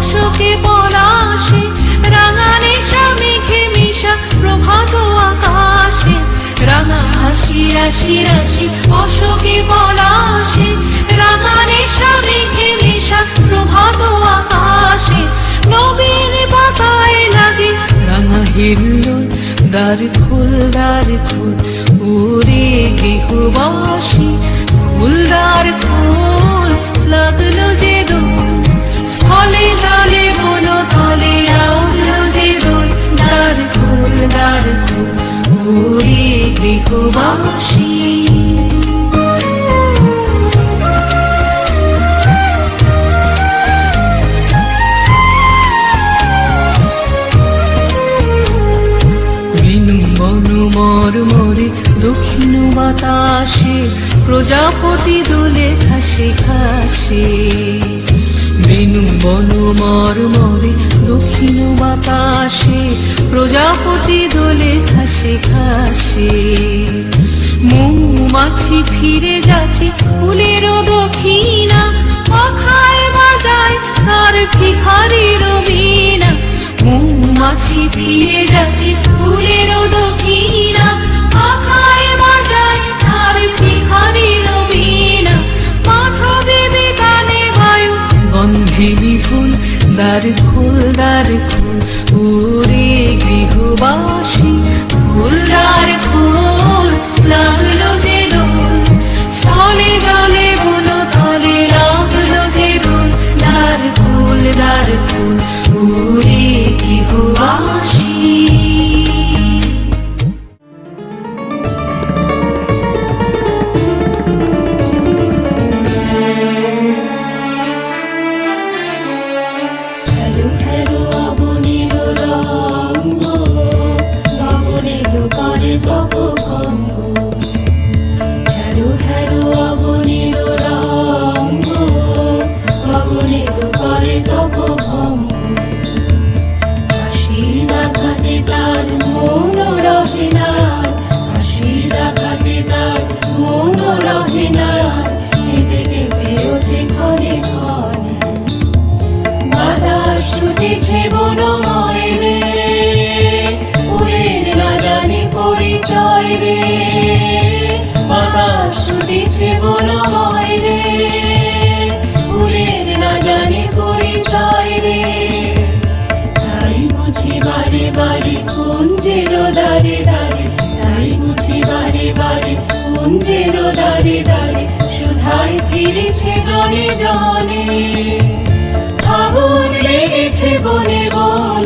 অশোকে পলাশে, রাঙা নেশা মেঘে মিশা প্রভাত আকাশে। রাঙা হাসি রাশি রাশি অশোকে পলাশে, রাঙা নেশা মেঘে মিশা প্রভাত আকাশে। নবীন পাতায় লাগে রাঙা হিল্লোল, দ্বার খোল দ্বার খোল ওরে গৃহবাসী। খোল দ্বার খোল লাগলো যে দোল, স্থলে জলে বন তলে আউলো যে দোল। দ্বার খোল ওরে গৃহবাসী। মরমরে দক্ষিণ বাতাসে, প্রজাপতি দোলে ঘাসে ঘাসে। বেনু বন মরমরে দক্ষিণ বাতাসে, প্রজাপতি দোলে ঘাসে ঘাসে। মৌমাছি ফিরে যাচ্ছে ফুলের দক্ষিণা, পাখায় বাজায় তার ভিখারির বীণা। মৌমাছি ফিরে যাচ্ছে ফুলের দক্ষিণা, পাখায় বাজায় তার ভিখারির বীণা। মাথা বেবে গানে বায়ু গন্ধে বিপুল, দ্বার খোল ওরে গৃহবাসী। খোল দ্বার খোল লাগলো যে দোল, স্থলে জলে বন তলে লাগলো যে দোল। দ্বার খোল ওরে গৃহবাসী। সুধাই ফিরেছে জনে জনে, আগুন লেগেছে বনে বনে।